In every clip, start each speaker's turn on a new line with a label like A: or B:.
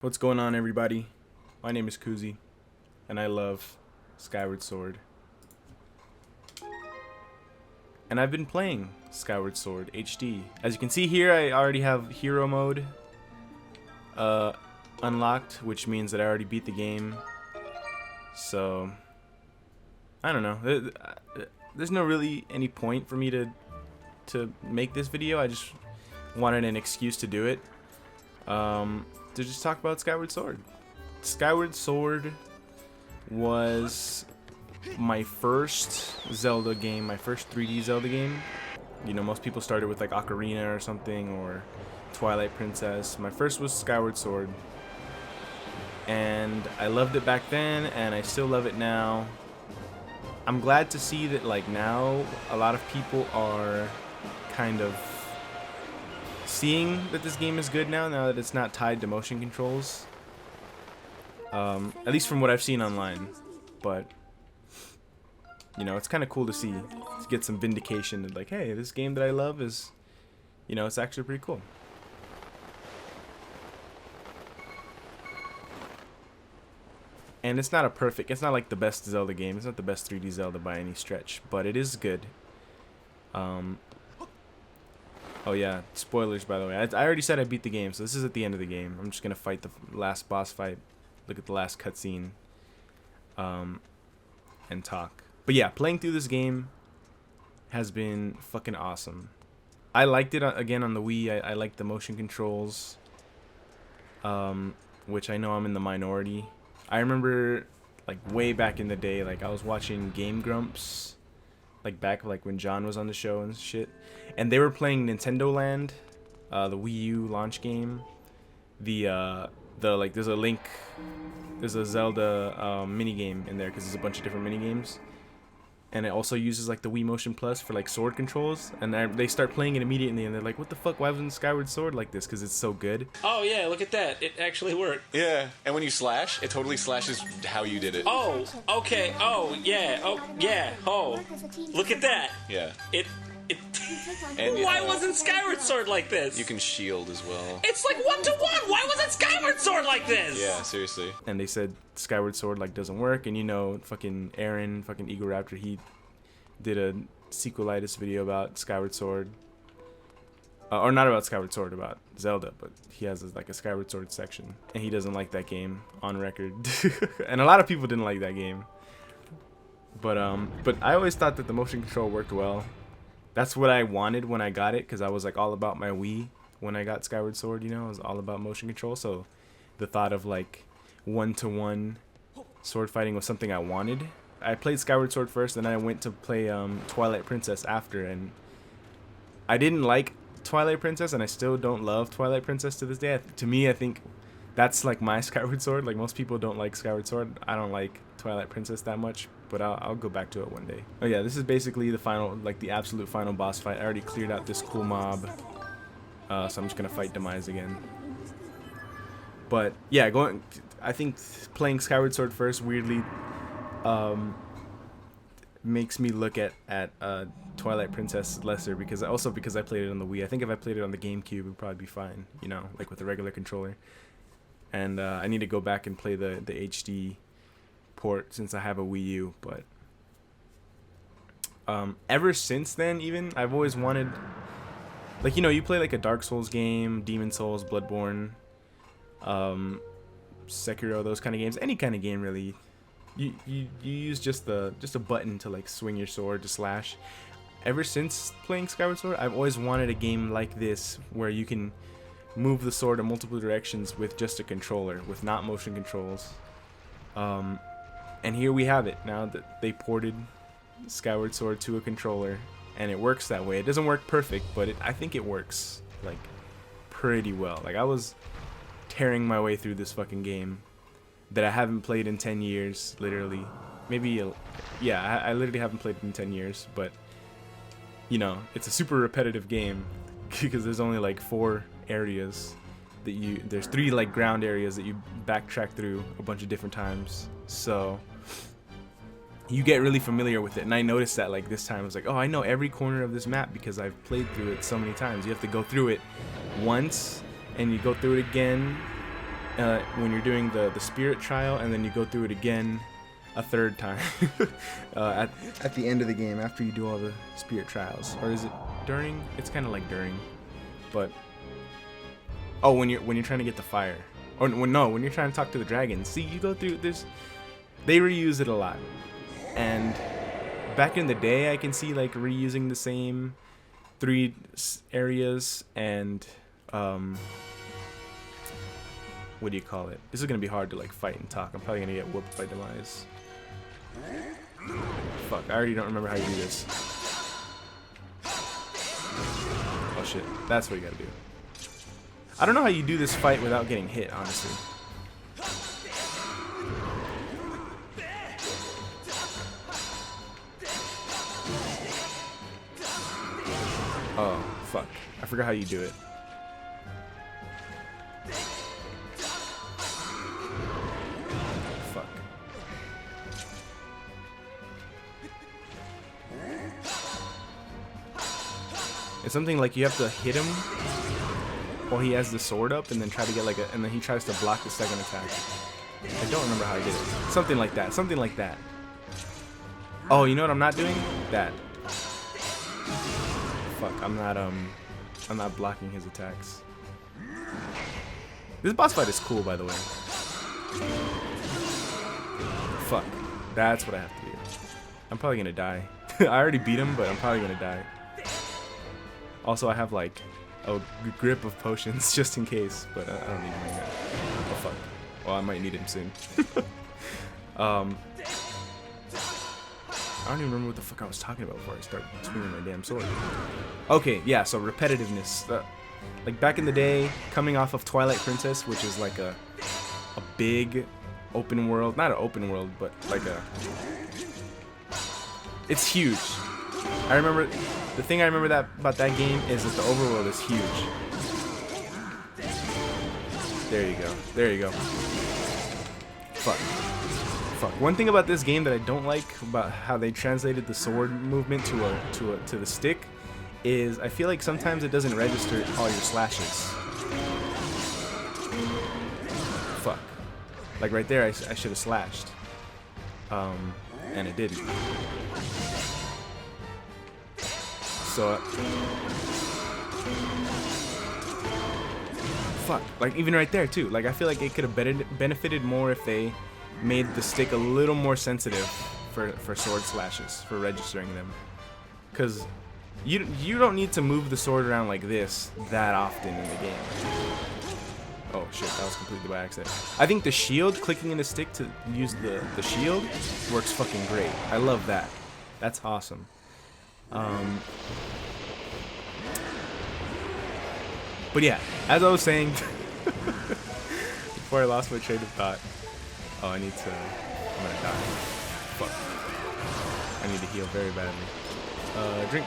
A: What's going on, everybody? My name is Cuzzi, and I love Skyward Sword. And I've been playing Skyward Sword HD. As you can see here, I already have hero mode unlocked, which means that I already beat the game. So, I don't know. There's no really any point for me to make this video. I just wanted an excuse to do it. To just talk about Skyward Sword. Skyward Sword was my first Zelda game, my first 3D Zelda game. You know, most people started with like Ocarina or something, or Twilight Princess. My first was Skyward Sword. And I loved it back then, and I still love it now. I'm glad to see that like now a lot of people are kind of seeing that this game is good now that it's not tied to motion controls. At least from what I've seen online. But you know, it's kind of cool to see, to get some vindication that like, hey, this game that I love is, you know, it's actually pretty cool. And it's not it's not like the best Zelda game. It's not the best 3D Zelda by any stretch, but it is good. Oh yeah, spoilers by the way. I already said I beat the game, so this is at the end of the game. I'm just gonna fight the last boss fight, look at the last cutscene, and talk. But yeah, playing through this game has been fucking awesome. I liked it again on the Wii. I liked the motion controls, which I know I'm in the minority. I remember like way back in the day, like I was watching Game Grumps, like back like when John was on the show and shit, and they were playing Nintendo Land, the Wii U launch game. The like there's a Zelda mini game in there because there's a bunch of different mini games, and it also uses like the Wii Motion Plus for like sword controls, and they start playing it immediately, and they're like, what the fuck, why wasn't Skyward Sword like this? Because it's so good.
B: Oh yeah, look at that, it actually worked.
C: Yeah, and when you slash, it totally slashes how you did it.
B: Oh, okay, oh yeah, oh, look at that.
C: Yeah.
B: It
C: And,
B: why wasn't Skyward Sword like this?
C: You can shield as well.
B: It's like 1-to-1, why wasn't Skyward Sword like this?
C: Yeah, seriously.
A: And they said Skyward Sword like doesn't work, and you know, fucking Aaron, fucking Egoraptor, he did a sequelitis video about Skyward Sword, or not about Skyward Sword, about Zelda, but he has like a Skyward Sword section, and he doesn't like that game on record. And a lot of people didn't like that game, but I always thought that the motion control worked well. That's what I wanted when I got it, because I was like all about my Wii when I got Skyward Sword, you know, it was all about motion control. So the thought of like 1-to-1 sword fighting was something I wanted. I played Skyward Sword first, and then I went to play Twilight Princess after, and I didn't like Twilight Princess, and I still don't love Twilight Princess to this day. To me, I think that's like my Skyward Sword. Like most people don't like Skyward Sword. I don't like Twilight Princess that much, but I'll go back to it one day. Oh yeah, this is basically the final, like the absolute final boss fight. I already cleared out this cool mob, so I'm just gonna fight Demise again. But yeah, I think playing Skyward Sword first weirdly makes me look at Twilight Princess lesser, because I played it on the Wii. I think if I played it on the GameCube, it would probably be fine, you know, like with a regular controller. And I need to go back and play the HD port since I have a Wii U. But ever since then, even I've always wanted, like, you know, you play like a Dark Souls game, Demon Souls, Bloodborne, Sekiro, those kind of games, any kind of game really. You use just a button to like swing your sword to slash. Ever since playing Skyward Sword, I've always wanted a game like this where you can move the sword in multiple directions with just a controller, with not motion controls. And here we have it, now that they ported Skyward Sword to a controller, and it works that way. It doesn't work perfect, but I think it works like pretty well. Like I was tearing my way through this fucking game that I haven't played in 10 years, literally. Maybe, yeah, I literally haven't played it in 10 years, but, you know, it's a super repetitive game, because there's only like 4 areas that there's 3 like ground areas that you backtrack through a bunch of different times, so you get really familiar with it. And I noticed that like this time I was like, oh, I know every corner of this map because I've played through it so many times. You have to go through it once, and you go through it again, when you're doing the spirit trial, and then you go through it again a third time at the end of the game after you do all the spirit trials. Or is it during? It's kind of like during, but oh, when you're trying to get the fire, or when you're trying to talk to the dragon. See, you go through this. They reuse it a lot, and back in the day, I can see like reusing the same 3 areas and what do you call it? This is gonna be hard to like fight and talk. I'm probably gonna get whooped by Demise. Fuck, I already don't remember how you do this. Oh shit, that's what you gotta do. I don't know how you do this fight without getting hit, honestly. Oh, fuck. I forgot how you do it. Fuck. It's something like you have to hit him while he has the sword up and then try to get like a, and then he tries to block the second attack. I don't remember how I did it. Something like that. Something like that. Oh, you know what I'm not doing? That. Fuck, I'm not blocking his attacks. This boss fight is cool, by the way. Fuck, that's what I have to do. I'm probably gonna die. I already beat him, but I'm probably gonna die. Also, I have like a grip of potions just in case, but I don't need him right now. Oh fuck. Well, I might need him soon. I don't even remember what the fuck I was talking about before I start swinging my damn sword. Okay, yeah, so repetitiveness. Like back in the day, coming off of Twilight Princess, which is like a big open world, not an open world, but like a, it's huge. I remember, the thing I remember about that game is that the overworld is huge. There you go, there you go. Fuck. Fuck. One thing about this game that I don't like about how they translated the sword movement to the stick is I feel like sometimes it doesn't register all your slashes. Fuck. Like right there, I should have slashed. And it didn't. So fuck. Like even right there too. Like I feel like it could have benefited more if they made the stick a little more sensitive for sword slashes, for registering them, because you don't need to move the sword around like this that often in the game. Oh shit, that was completely by accident. I think the shield, clicking in the stick to use the shield, works fucking great. I love that. That's awesome. But yeah, as I was saying before I lost my train of thought. Oh, I'm gonna die. Fuck. I need to heal very badly. Drink.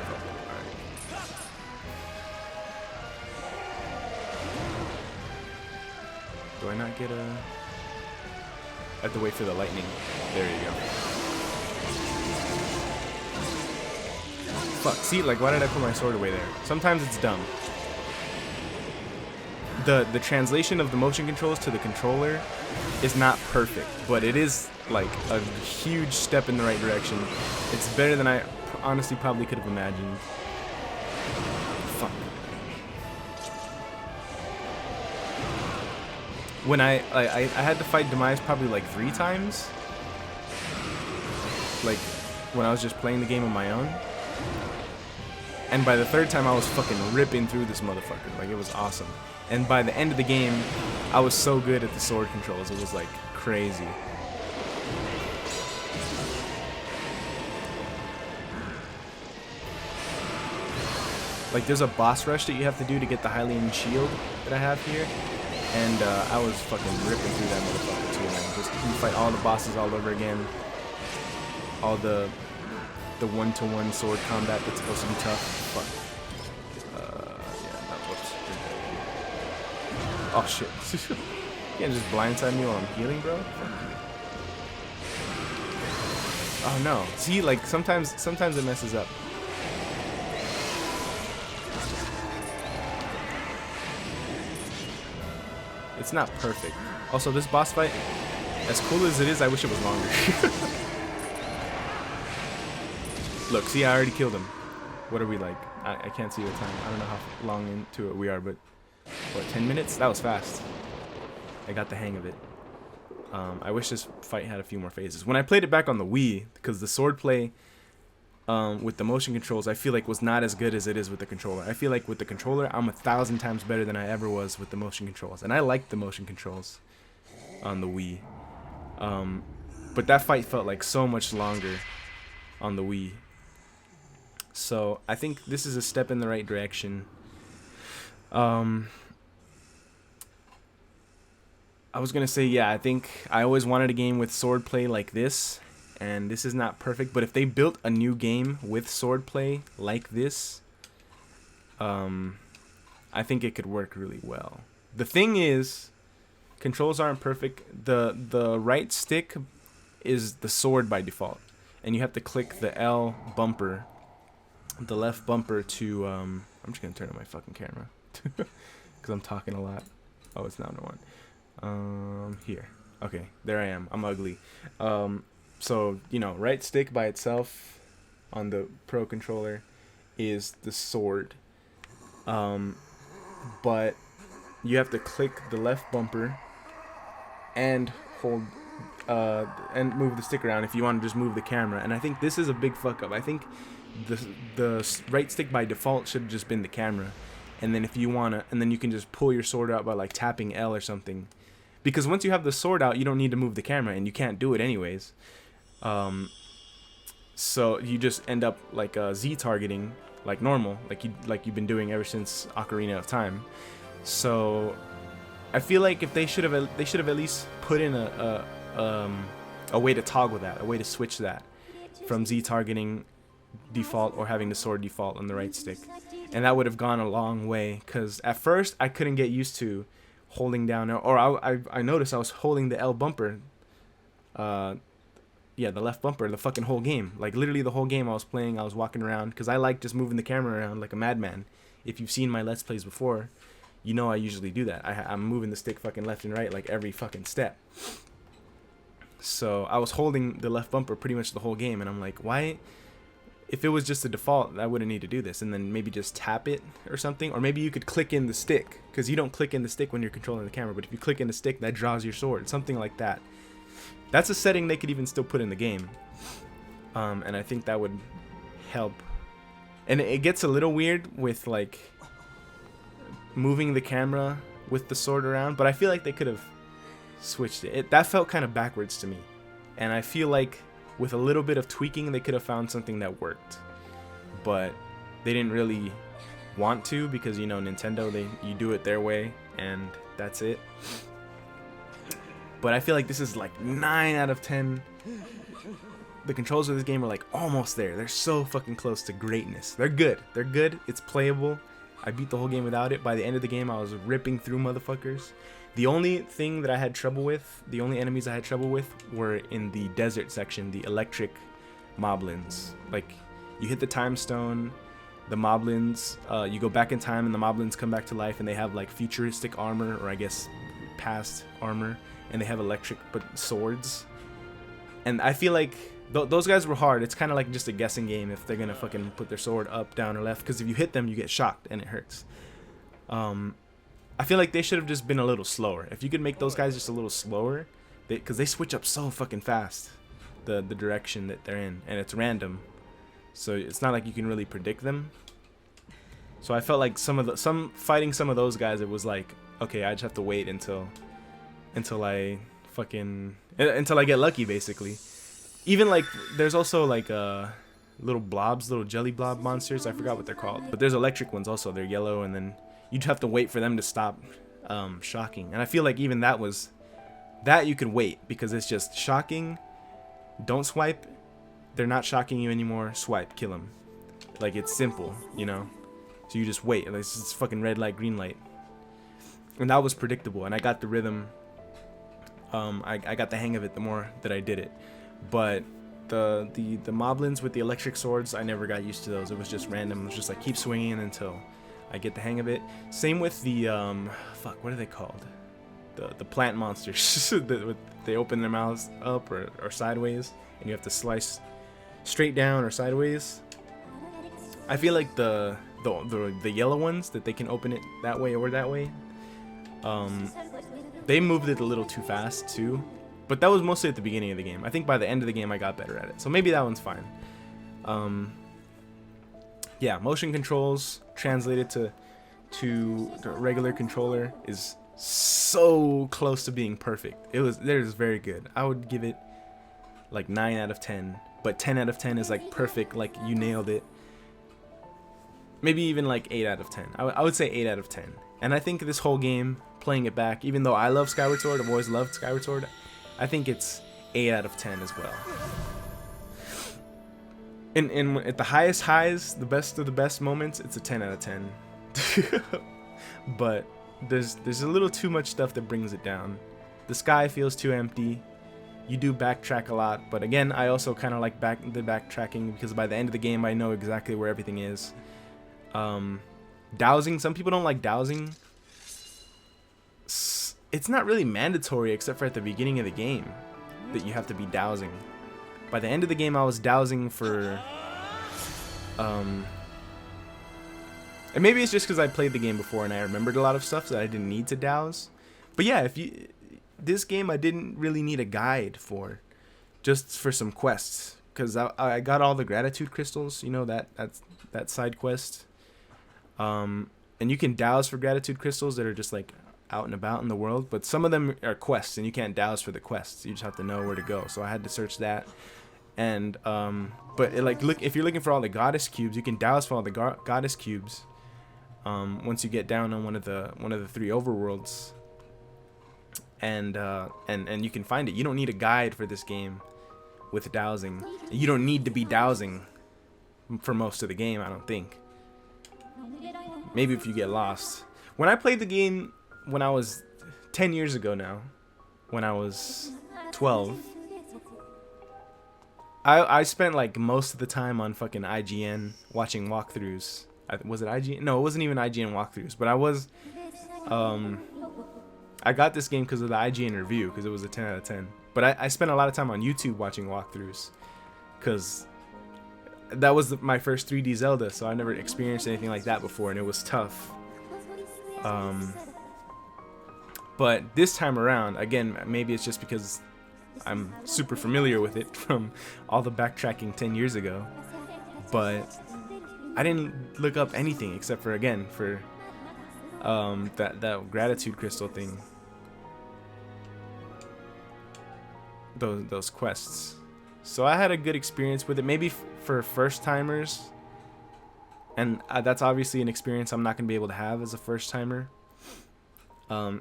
A: Fuck. Alright. Do I not get a... I have to wait for the lightning. There you go. Fuck, see, like, why did I put my sword away there? Sometimes it's dumb. The translation of the motion controls to the controller is not perfect, but it is like a huge step in the right direction. It's better than I honestly probably could have imagined. Fuck. When I had to fight Demise probably like 3 times. Like when I was just playing the game on my own. And by the 3rd time I was fucking ripping through this motherfucker. Like it was awesome. And by the end of the game, I was so good at the sword controls. It was like crazy. Like there's a boss rush that you have to do to get the Hylian shield that I have here. And I was fucking ripping through that motherfucker too, man. Just you fight all the bosses all over again. All the one-to-one sword combat that's supposed to be tough. Fuck. Oh shit. You can't just blindside me while I'm healing, bro? Oh no. See, like sometimes it messes up. It's not perfect. Also, this boss fight, as cool as it is, I wish it was longer. Look, see, I already killed him. What are we like? I can't see the time. I don't know how long into it we are, but what, 10 minutes? That was fast. I got the hang of it. I wish this fight had a few more phases. When I played it back on the Wii, because the swordplay with the motion controls, I feel like was not as good as it is with the controller. I feel like with the controller, I'm 1,000 times better than I ever was with the motion controls. And I liked the motion controls on the Wii. But that fight felt like so much longer on the Wii. So I think this is a step in the right direction. I was gonna say, yeah, I think I always wanted a game with swordplay like this, and this is not perfect, but if they built a new game with swordplay like this, I think it could work really well. The thing is, controls aren't perfect. The right stick is the sword by default, and you have to click the L bumper, the left bumper to, I'm just gonna turn on my fucking camera, because I'm talking a lot. Oh, it's not on. Here. Okay, there I am. I'm ugly. So, you know, right stick by itself on the Pro controller is the sword. But you have to click the left bumper and hold and move the stick around if you want to just move the camera. And I think this is a big fuck up. I think the right stick by default should have just been the camera. And then if you want to, and then you can just pull your sword out by like tapping L or something. Because once you have the sword out, you don't need to move the camera, and you can't do it anyways. So you just end up like Z targeting, like normal, like you've been doing ever since Ocarina of Time. So I feel like if they should have at least put in a way to toggle that, a way to switch that from Z targeting default or having the sword default on the right stick, and that would have gone a long way. Because at first I couldn't get used to holding down, or I noticed I was holding the L bumper, yeah, the left bumper, the fucking whole game. Like literally the whole game I was playing, I was walking around, because I like just moving the camera around like a madman. If you've seen my Let's Plays before, you know I usually do that. I'm moving the stick fucking left and right like every fucking step. So I was holding the left bumper pretty much the whole game, and I'm like, why? If it was just the default, I wouldn't need to do this, and then maybe just tap it or something, or maybe you could click in the stick, because you don't click in the stick when you're controlling the camera, but if you click in the stick, that draws your sword, something like that. That's a setting they could even still put in the game, and I think that would help. And it gets a little weird with like moving the camera with the sword around, but I feel like they could have switched it. That felt kind of backwards to me, and I feel like with a little bit of tweaking, they could have found something that worked, but they didn't really want to, because, you know, Nintendo, you do it their way, and that's it. But I feel like this is like 9 out of 10. The controls of this game are like almost there. They're so fucking close to greatness. They're good. They're good. It's playable. I beat the whole game without it. By the end of the game, I was ripping through motherfuckers. The only thing that I had trouble with, the only enemies I had trouble with, were in the desert section, the electric moblins. Like, you hit the time stone, the moblins, you go back in time and the moblins come back to life, and they have like futuristic armor, or I guess past armor, and they have electric but swords. And I feel like those guys were hard. It's kind of like just a guessing game if they're gonna fucking put their sword up, down, or left, because if you hit them, you get shocked and it hurts. I feel like they should have just been a little slower. If you could make those guys just a little slower, because they switch up so fucking fast, the direction that they're in, and it's random, so it's not like you can really predict them. So I felt like fighting some of those guys, it was like, okay, I just have to wait until I get lucky, basically. Even like there's also like little jelly blob monsters. I forgot what they're called, but there's electric ones also. They're yellow, and then you'd have to wait for them to stop shocking. And I feel like even that you could wait, because it's just shocking, don't swipe, they're not shocking you anymore, swipe, kill them. Like, it's simple, you know? So you just wait, like, it's just fucking red light, green light. And that was predictable, and I got the rhythm. I got the hang of it the more that I did it. But the moblins with the electric swords, I never got used to those. It was just random. It was just like, keep swinging until I get the hang of it. Same with the, fuck, what are they called? the plant monsters. They open their mouths up or sideways, and you have to slice straight down or sideways. I feel like the yellow ones that they can open it that way or that way. They moved it a little too fast too, but that was mostly at the beginning of the game. I think by the end of the game I got better at it, so maybe that one's fine. Yeah, motion controls translated to the regular controller is so close to being perfect. It was very good. I would give it like 9 out of 10, but 10 out of 10 is like perfect, like you nailed it. Maybe even like 8 out of 10. I would say 8 out of 10. And I think this whole game, playing it back, even though I love Skyward Sword, I've always loved Skyward Sword, I think it's 8 out of 10 as well. And at the highest highs, the best of the best moments, it's a 10 out of 10. But there's a little too much stuff that brings it down. The sky feels too empty. You do backtrack a lot, but again, I also kind of like the backtracking because by the end of the game, I know exactly where everything is. Dowsing, some people don't like dowsing. It's not really mandatory except for at the beginning of the game that you have to be dowsing. By the end of the game, I was dowsing for and maybe it's just because I played the game before and I remembered a lot of stuff so that I didn't need to douse. But yeah, this game I didn't really need a guide for, just for some quests, because I got all the gratitude crystals, you know, that side quest. And you can douse for gratitude crystals that are just like out and about in the world, but some of them are quests and you can't douse for the quests. You just have to know where to go. So I had to search that. And but if you're looking for all the goddess cubes, you can douse for all the goddess cubes. Once you get down on one of the 3 overworlds, and you can find it. You don't need a guide for this game with dowsing. You don't need to be dowsing for most of the game, I don't think. Maybe if you get lost. When I played the game when I was 10 years ago now, when I was 12, I spent like most of the time on fucking IGN watching walkthroughs. Was it IGN? No, it wasn't even IGN walkthroughs, but I got this game because of the IGN review, because it was a 10 out of 10. But I spent a lot of time on YouTube watching walkthroughs, because that was my first 3D Zelda, so I never experienced anything like that before, and it was tough. But this time around, again, maybe it's just because I'm super familiar with it from all the backtracking 10 years ago, but I didn't look up anything except for, again, for that gratitude crystal thing, those quests. So I had a good experience with it. Maybe for first timers, and that's obviously an experience I'm not gonna be able to have as a first timer.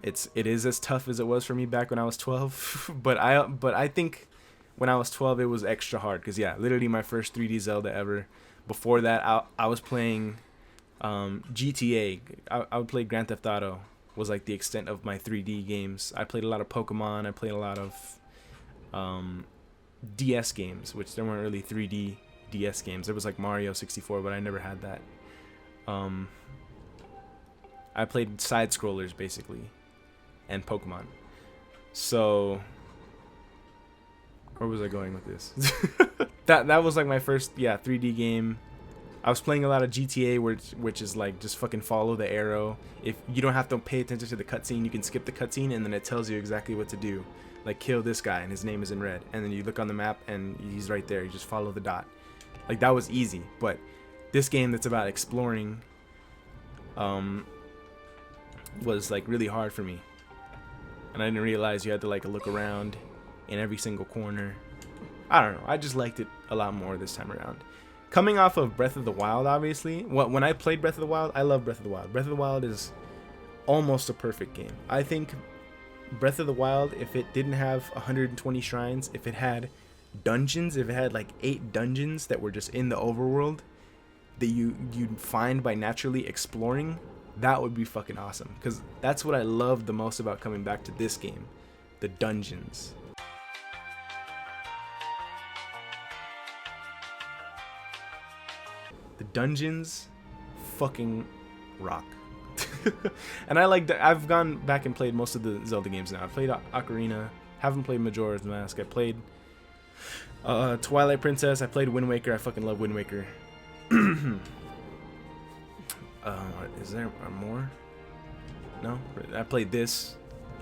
A: It is as tough as it was for me back when I was 12, but I think when I was 12 it was extra hard, because yeah, literally my first 3D Zelda ever. Before that, I was playing GTA. I would play Grand Theft Auto, was like the extent of my 3D games. I played a lot of Pokemon. I played a lot of DS games, which there weren't really 3D DS games. There was like Mario 64, but I never had that. I played side scrollers basically, and Pokemon. So where was I going with this? that was like my first 3D game. I was playing a lot of GTA, which is like just fucking follow the arrow. If you don't have to pay attention to the cutscene, you can skip the cutscene and then it tells you exactly what to do. Like kill this guy and his name is in red, and then you look on the map and he's right there. You just follow the dot. Like that was easy. But this game that's about exploring was like really hard for me, and I didn't realize you had to like look around in every single corner. I don't know, I just liked it a lot more this time around. Coming off of Breath of the Wild, obviously, when I played Breath of the Wild, I love Breath of the Wild. Breath of the Wild is almost a perfect game. I think Breath of the Wild, if it didn't have 120 shrines, if it had dungeons, if it had like 8 dungeons that were just in the overworld that you'd find by naturally exploring, that would be fucking awesome. Because that's what I love the most about coming back to this game, the dungeons. The dungeons fucking rock. And I've gone back and played most of the Zelda games now. I've played Ocarina, haven't played Majora's Mask. I played Twilight Princess. I played Wind Waker. I fucking love Wind Waker. Is there more? No? I played this.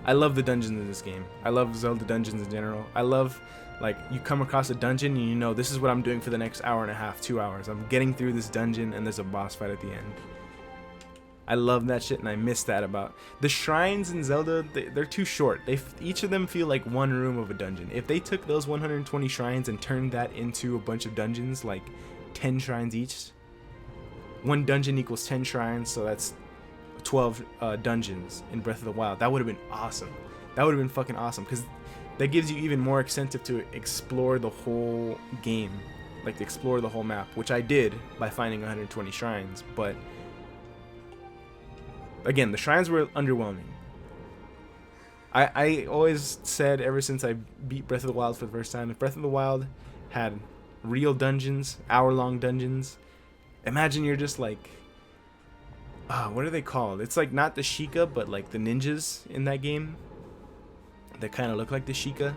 A: I love the dungeons in this game. I love Zelda dungeons in general. I love, like, you come across a dungeon and you know this is what I'm doing for the next hour and a half, 2 hours. I'm getting through this dungeon and there's a boss fight at the end. I love that shit, and I miss that about the shrines in Zelda. They're too short. Each of them feel like one room of a dungeon. If they took those 120 shrines and turned that into a bunch of dungeons, like 10 shrines each, one dungeon equals 10 shrines, so that's 12 dungeons in Breath of the Wild. That would have been awesome. That would have been fucking awesome, because that gives you even more incentive to explore the whole game, like to explore the whole map, which I did by finding 120 shrines, but again, the shrines were underwhelming. I always said ever since I beat Breath of the Wild for the first time, if Breath of the Wild had real dungeons, hour-long dungeons, imagine you're just like, what are they called? It's like not the Sheikah, but like the ninjas in that game that kind of look like the Sheikah.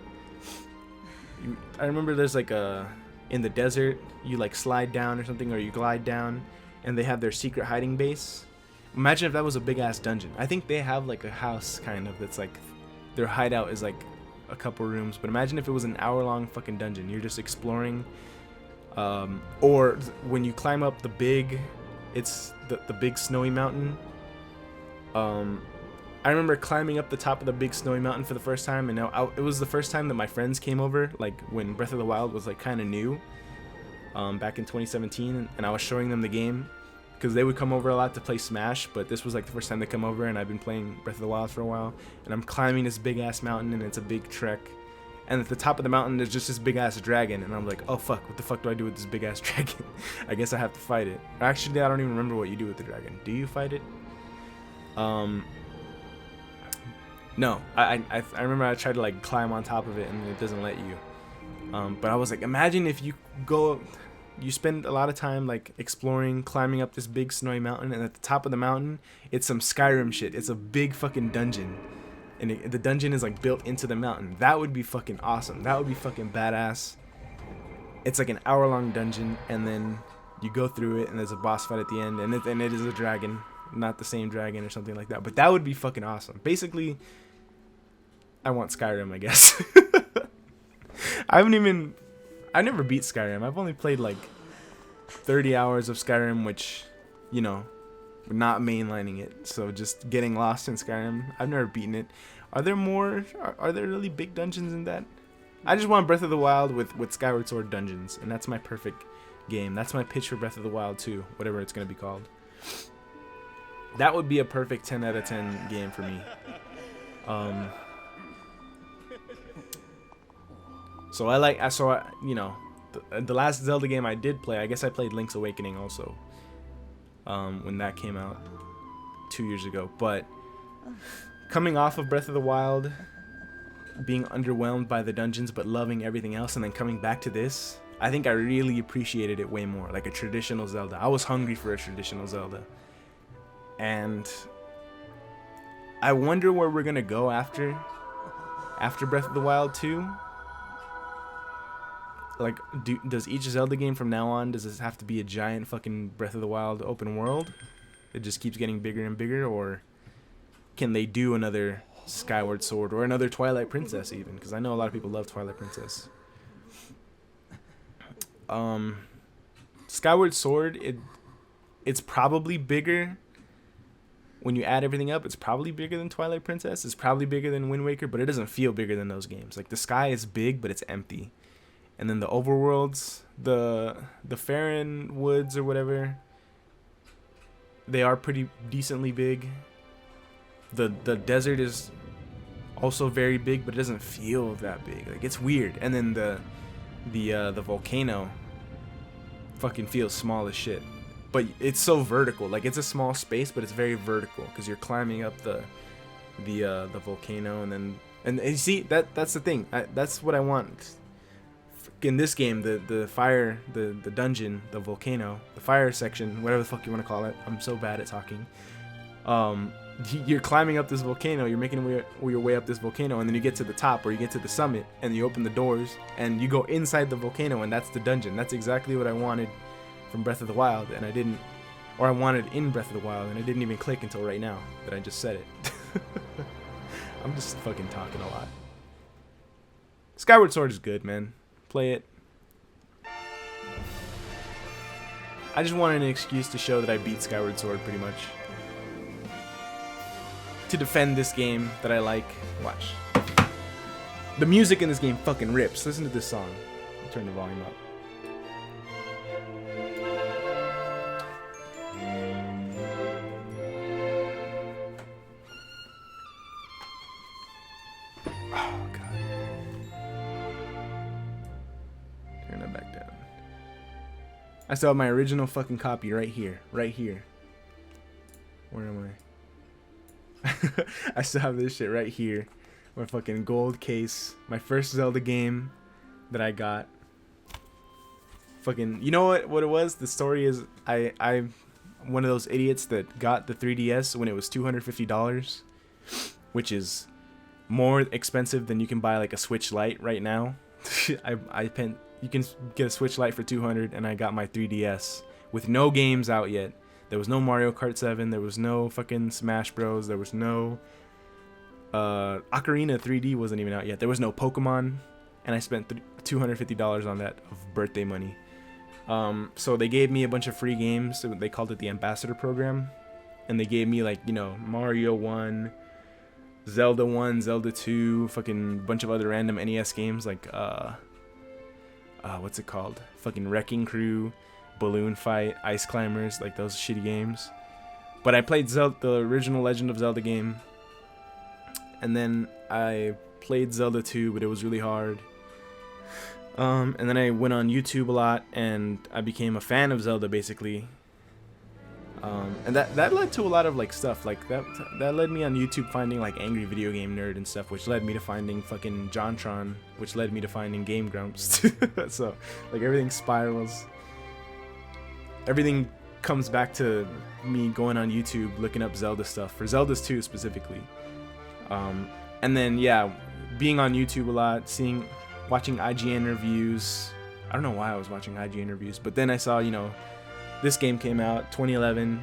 A: I remember there's like in the desert, you like slide down or something, or you glide down, and they have their secret hiding base. Imagine if that was a big ass dungeon. I think they have like a house kind of that's like their hideout is like a couple rooms, but imagine if it was an hour-long fucking dungeon. You're just exploring, or when you climb up the big, it's the big snowy mountain. I remember climbing up the top of the big snowy mountain for the first time, and it was the first time that my friends came over, like when Breath of the Wild was like kind of new, back in 2017, and I was showing them the game. Because they would come over a lot to play Smash, but this was like the first time they come over, and I've been playing Breath of the Wild for a while, and I'm climbing this big ass mountain, and it's a big trek, and at the top of the mountain there's just this big ass dragon, and I'm like, oh fuck, what the fuck do I do with this big ass dragon? I guess I have to fight it. Actually, I don't even remember what you do with the dragon. Do you fight it? No, I remember I tried to like climb on top of it, and it doesn't let you. But I was like, imagine if you spend a lot of time like exploring, climbing up this big snowy mountain, and at the top of the mountain it's some Skyrim shit. It's a big fucking dungeon, and the dungeon is like built into the mountain. That would be fucking awesome. That would be fucking badass. It's like an hour-long dungeon, and then you go through it, and there's a boss fight at the end, and it is a dragon, not the same dragon or something like that. But that would be fucking awesome. Basically, I want Skyrim, I guess. I never beat Skyrim. I've only played like 30 hours of Skyrim, which, you know, we're not mainlining it. So just getting lost in Skyrim. I've never beaten it. Are there more? Are there really big dungeons in that? I just want Breath of the Wild with Skyward Sword dungeons, and that's my perfect game. That's my pitch for Breath of the Wild 2, whatever it's going to be called. That would be a perfect 10 out of 10 game for me. So you know, the last Zelda game I did play, I guess I played Link's Awakening also, when that came out 2 years ago. But coming off of Breath of the Wild, being underwhelmed by the dungeons but loving everything else, and then coming back to this, I think I really appreciated it way more, like a traditional Zelda. I was hungry for a traditional Zelda, and I wonder where we're gonna go after Breath of the Wild 2. Like, does each Zelda game from now on, does this have to be a giant fucking Breath of the Wild open world? It just keeps getting bigger and bigger, or can they do another Skyward Sword or another Twilight Princess even? Because I know a lot of people love Twilight Princess. Skyward Sword, it's probably bigger. When you add everything up, it's probably bigger than Twilight Princess. It's probably bigger than Wind Waker, but it doesn't feel bigger than those games. Like, the sky is big, but it's empty. And then the overworlds, the Faron Woods or whatever, they are pretty decently big. The desert is also very big, but it doesn't feel that big. Like, it's weird. And then the volcano fucking feels small as shit. But it's so vertical. Like, it's a small space, but it's very vertical because you're climbing up the volcano, and you see that's the thing. That's what I want. In this game, the fire, the dungeon, the volcano, the fire section, whatever the fuck you want to call it. I'm so bad at talking. You're climbing up this volcano, you're making your way up this volcano, and then you get to the top, or you get to the summit, and you open the doors, and you go inside the volcano, and that's the dungeon. That's exactly what I wanted from Breath of the Wild, and I didn't, or I wanted in Breath of the Wild, and I didn't even click until right now that I just said it. I'm just fucking talking a lot. Skyward Sword is good, man. Play it. I just wanted an excuse to show that I beat Skyward Sword, pretty much. To defend this game that I like. Watch. The music in this game fucking rips. Listen to this song. I'll turn the volume up. Oh, God. Turn that back down. I still have my original fucking copy right here. Right here. Where am I? I still have this shit right here. My fucking gold case. My first Zelda game that I got. Fucking, you know what it was? The story is I'm one of those idiots that got the 3DS when it was $250, which is more expensive than you can buy like a Switch Lite right now. You can get a Switch Lite for $200, and I got my 3DS with no games out yet. There was no Mario Kart 7. There was no fucking Smash Bros. There was no Ocarina 3D wasn't even out yet. There was no Pokemon, and I spent $250 on that of birthday money. So they gave me a bunch of free games. They called it the Ambassador Program, and they gave me, like, you know, Mario 1, Zelda 1, Zelda 2, fucking bunch of other random NES games like what's it called? Fucking Wrecking Crew, Balloon Fight, Ice Climbers, like those shitty games. But I played the original Legend of Zelda game, and then I played Zelda 2, but it was really hard. And then I went on YouTube a lot, and I became a fan of Zelda, basically. And that led to a lot of like stuff, like that led me on YouTube finding like Angry Video Game Nerd and stuff, which led me to finding fucking JonTron, which led me to finding Game Grumps. So like everything spirals. Everything comes back to me going on YouTube, looking up Zelda stuff, for Zelda's 2 specifically. And then, yeah, being on YouTube a lot, watching IGN reviews. I don't know why I was watching IGN reviews, but then I saw, you know, this game came out, 2011.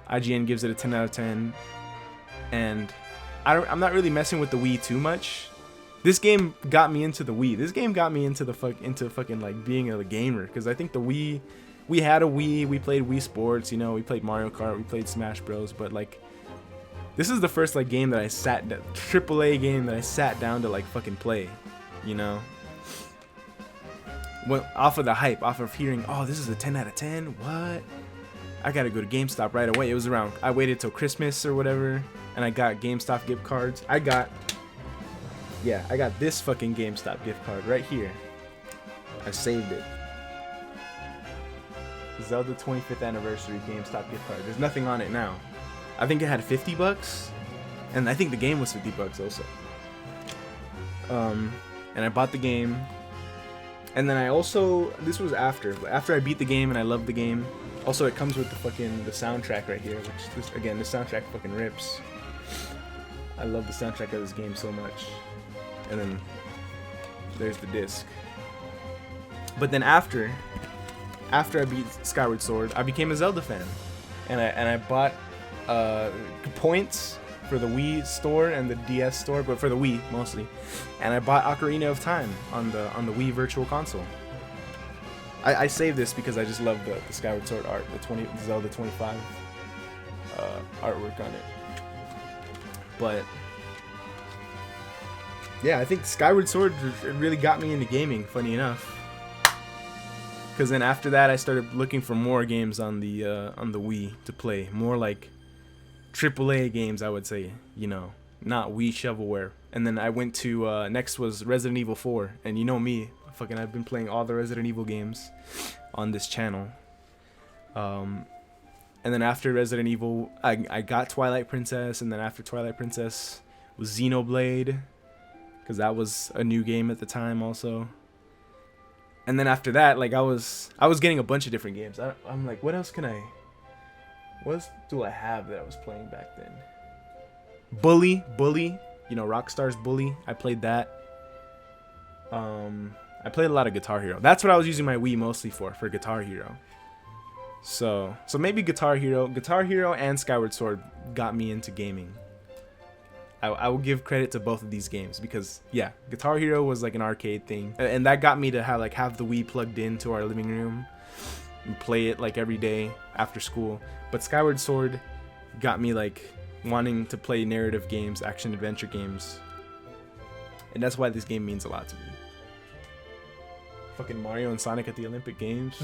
A: IGN gives it a 10 out of 10. And I'm not really messing with the Wii too much. This game got me into the Wii. This game got me into fucking like being a gamer, because I think the Wii... We had a Wii, we played Wii Sports, you know, we played Mario Kart, we played Smash Bros, but like, this is the first like game that I AAA game that I sat down to like fucking play, you know? Well, off of the hype, off of hearing, oh, this is a 10 out of 10, what? I gotta go to GameStop right away. It was around, I waited till Christmas or whatever, and I got GameStop gift cards. I got this fucking GameStop gift card right here. I saved it. Zelda 25th anniversary GameStop gift card. There's nothing on it now. I think it had $50, and I think the game was $50 also. And I bought the game, and then I also, this was after I beat the game and I loved the game. Also, it comes with the soundtrack right here, which again, the soundtrack fucking rips. I love the soundtrack of this game so much. And then there's the disc. But then after I beat Skyward Sword, I became a Zelda fan, and I bought points for the Wii store and the DS store, but for the Wii mostly, and I bought Ocarina of Time on the Wii Virtual Console. I saved this because I just love the Skyward Sword art, the Zelda 25 artwork on it. But yeah, I think Skyward Sword really got me into gaming, funny enough. Because then after that, I started looking for more games on the Wii to play. More like AAA games, I would say. You know, not Wii shovelware. And then I went to, next was Resident Evil 4. And you know me, I've been playing all the Resident Evil games on this channel. And then after Resident Evil, I got Twilight Princess. And then after Twilight Princess was Xenoblade, because that was a new game at the time also. And then after that, like I was getting a bunch of different games. I'm like, what else can I What do I have that I was playing back then? Bully, you know, Rockstar's Bully. I played that. I played a lot of Guitar Hero. That's what I was using my Wii mostly for Guitar Hero. So maybe Guitar Hero and Skyward Sword got me into gaming. I will give credit to both of these games because yeah, Guitar Hero was like an arcade thing, and that got me to have the Wii plugged into our living room and play it like every day after school. But Skyward Sword got me like wanting to play narrative games, action adventure games, and that's why this game means a lot to me. Fucking Mario and Sonic at the Olympic Games.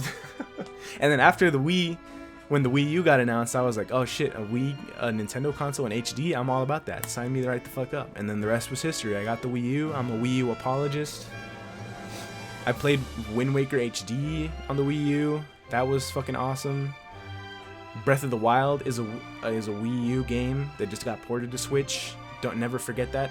A: And then after the Wii, when the Wii U got announced, I was like, oh shit, a Nintendo console in HD? I'm all about that. Sign me right the fuck up. And then the rest was history. I got the Wii U. I'm a Wii U apologist. I played Wind Waker HD on the Wii U. That was fucking awesome. Breath of the Wild is a Wii U game that just got ported to Switch. Never forget that.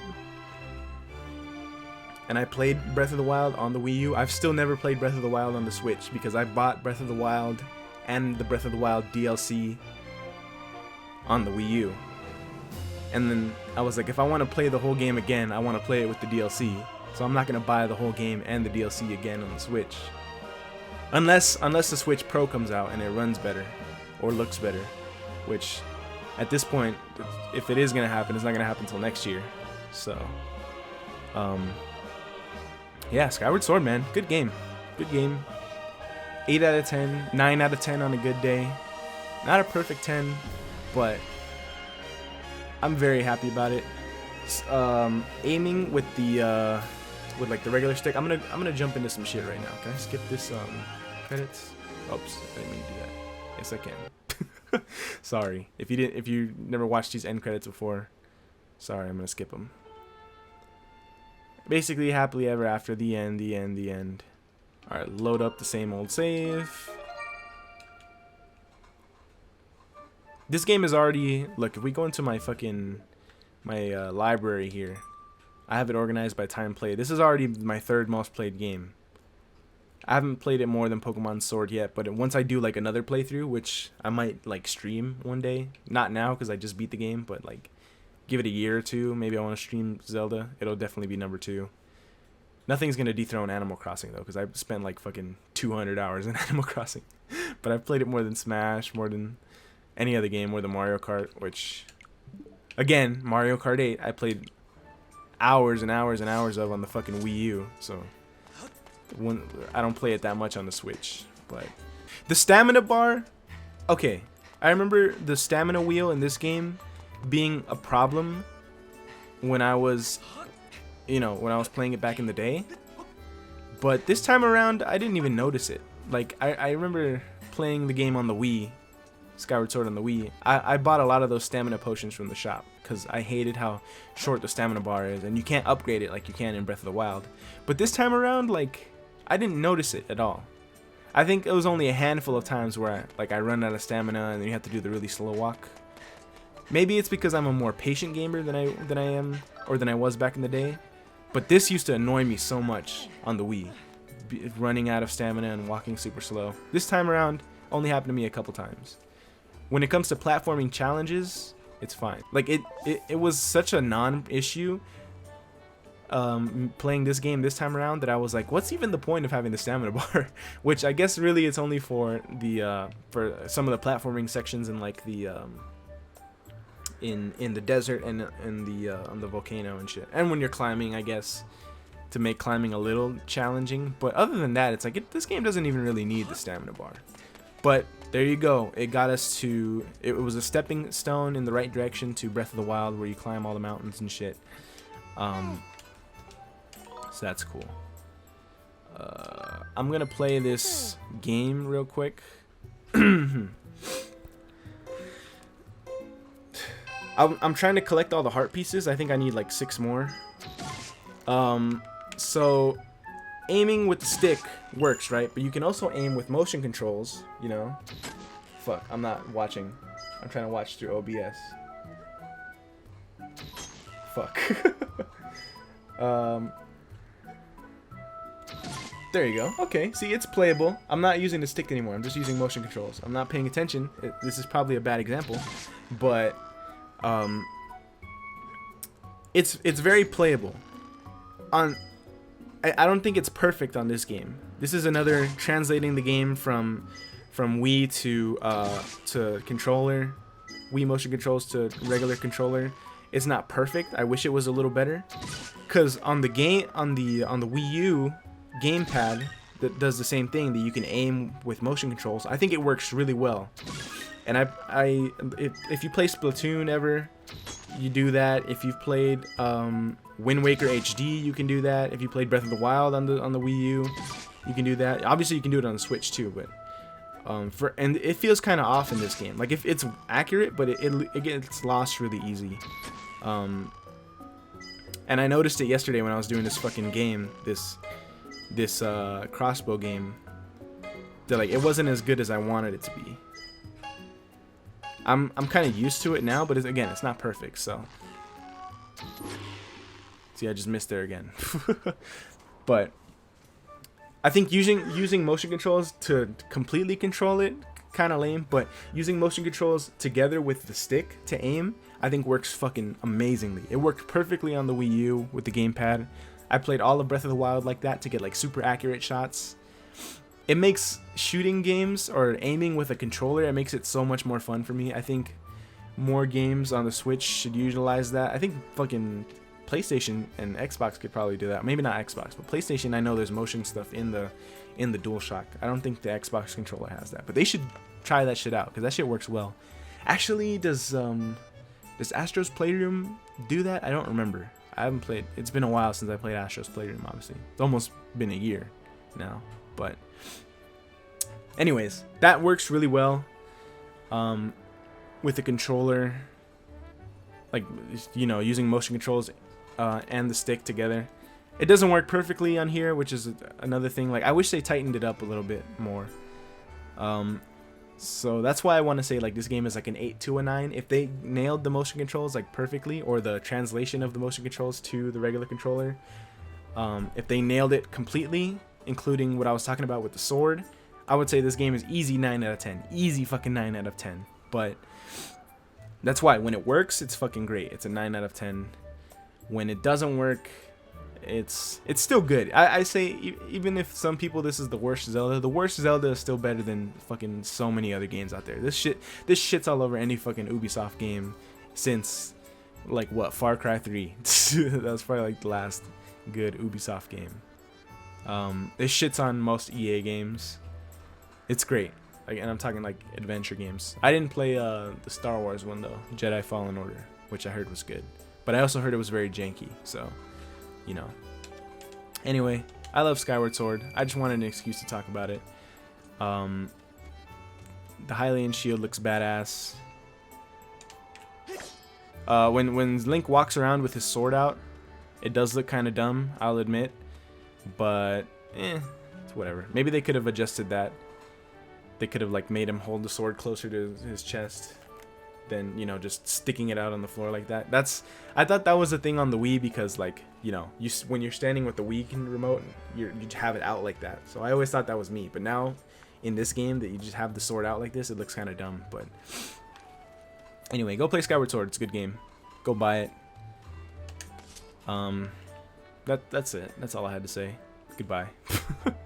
A: And I played Breath of the Wild on the Wii U. I've still never played Breath of the Wild on the Switch because I bought Breath of the Wild and the Breath of the Wild DLC on the Wii U. And then I was like, if I want to play the whole game again, I want to play it with the DLC. So I'm not going to buy the whole game and the DLC again on the Switch. Unless the Switch Pro comes out and it runs better or looks better. Which, at this point, if it is going to happen, it's not going to happen until next year. So, yeah, Skyward Sword, man. Good game. Good game. 8 out of 10. 9 out of 10 on a good day. Not a perfect 10, but I'm very happy about it. Aiming with the with like the regular stick. I'm gonna jump into some shit right now. Can I skip this credits? Oops, I didn't mean to do that. Yes, I can. Sorry. If you never watched these end credits before, sorry, I'm gonna skip them. Basically, happily ever after, the end. Alright, load up the same old save. This game is already... Look, if we go into my library here, I have it organized by time played. This is already my 3rd most played game. I haven't played it more than Pokemon Sword yet, but once I do like another playthrough, which I might like stream one day. Not now, because I just beat the game, but like... Give it a year or two. Maybe I want to stream Zelda. It'll definitely be number 2. Nothing's going to dethrone Animal Crossing, though, because I've spent like fucking 200 hours in Animal Crossing. But I've played it more than Smash, more than any other game, more than Mario Kart, which, again, Mario Kart 8, I played hours and hours and hours of on the fucking Wii U. So, I don't play it that much on the Switch. But the stamina bar, okay. I remember the stamina wheel in this game being a problem when I was playing it back in the day, but this time around I didn't even notice it. Like I remember playing the game on the Wii, Skyward Sword on the Wii. I bought a lot of those stamina potions from the shop because I hated how short the stamina bar is, and you can't upgrade it like you can in Breath of the Wild. But this time around, like, I didn't notice it at all. I think it was only a handful of times where I run out of stamina and then you have to do the really slow walk. Maybe it's because I'm a more patient gamer than I am, or than I was back in the day. But this used to annoy me so much on the Wii, running out of stamina and walking super slow. This time around, only happened to me a couple times. When it comes to platforming challenges, it's fine. Like it was such a non-issue playing this game this time around that I was like, what's even the point of having the stamina bar? Which I guess really it's only for the for some of the platforming sections in like the in the desert and on the volcano and shit, and when you're climbing, I guess, to make climbing a little challenging. But other than that, it's like this game doesn't even really need the stamina bar. But there you go, it got us to, it was a stepping stone in the right direction to Breath of the Wild, where you climb all the mountains and shit. So that's cool. I'm gonna play this game real quick. I'm trying to collect all the heart pieces. I think I need like 6 more. So aiming with the stick works, right? But you can also aim with motion controls, you know. Fuck, I'm not watching. I'm trying to watch through OBS. Fuck. There you go. Okay, see, it's playable. I'm not using the stick anymore. I'm just using motion controls. I'm not paying attention. This is probably a bad example, but it's very playable. I don't think it's perfect on this game. This is another translating the game from Wii to controller, Wii motion controls to regular controller. It's not perfect. I wish it was a little better, cause on the Wii U gamepad that does the same thing, that you can aim with motion controls. I think it works really well. And if you play Splatoon ever, you do that. If you've played Wind Waker HD, you can do that. If you played Breath of the Wild on the Wii U, you can do that. Obviously, you can do it on the Switch too, but and it feels kind of off in this game. Like, if it's accurate, but it gets lost really easy. And I noticed it yesterday when I was doing this fucking game, this crossbow game, that like it wasn't as good as I wanted it to be. I'm kind of used to it now, but again, it's not perfect. So, see, I just missed there again. But I think using motion controls to completely control it, kind of lame. But using motion controls together with the stick to aim, I think works fucking amazingly. It worked perfectly on the Wii U with the gamepad. I played all of Breath of the Wild like that to get like super accurate shots. It makes shooting games or aiming with a controller, it makes it so much more fun for me. I think more games on the Switch should utilize that. I think fucking PlayStation and Xbox could probably do that. Maybe not Xbox, but PlayStation, I know there's motion stuff in the DualShock. I don't think the Xbox controller has that, but they should try that shit out because that shit works well. Actually, does Astro's Playroom do that? I don't remember. I haven't played. It's been a while since I played Astro's Playroom, obviously. It's almost been a year now, but anyways, that works really well with the controller, like, you know, using motion controls and the stick together. It doesn't work perfectly on here, which is another thing. Like, I wish they tightened it up a little bit more. So that's why I want to say like this game is like an 8 to a 9. If they nailed the motion controls like perfectly, or the translation of the motion controls to the regular controller, if they nailed it completely, including what I was talking about with the sword, I would say this game is easy 9 out of 10. Easy fucking 9 out of 10. But that's why when it works, it's fucking great. It's a 9 out of 10. When it doesn't work, it's still good. I say, even if some people, this is the worst Zelda is still better than fucking so many other games out there. This shit's all over any fucking Ubisoft game since, like, what, Far Cry 3. That was probably like the last good Ubisoft game. This shit's on most EA games. It's great. Like, and I'm talking like adventure games. I didn't play the Star Wars one though, Jedi Fallen Order, which I heard was good, but I also heard it was very janky, so you know. Anyway, I love Skyward Sword. I just wanted an excuse to talk about it. The Hylian shield looks badass. When Link walks around with his sword out, it does look kind of dumb, I'll admit, but it's whatever. Maybe they could have adjusted that. They could have like made him hold the sword closer to his chest than, you know, just sticking it out on the floor like that. I thought that was a thing on the Wii because, like, you know, when you're standing with the Wii remote, you have it out like that. So I always thought that was me. But now in this game that you just have the sword out like this, it looks kind of dumb. But anyway, go play Skyward Sword. It's a good game. Go buy it. That's it. That's all I had to say. Goodbye.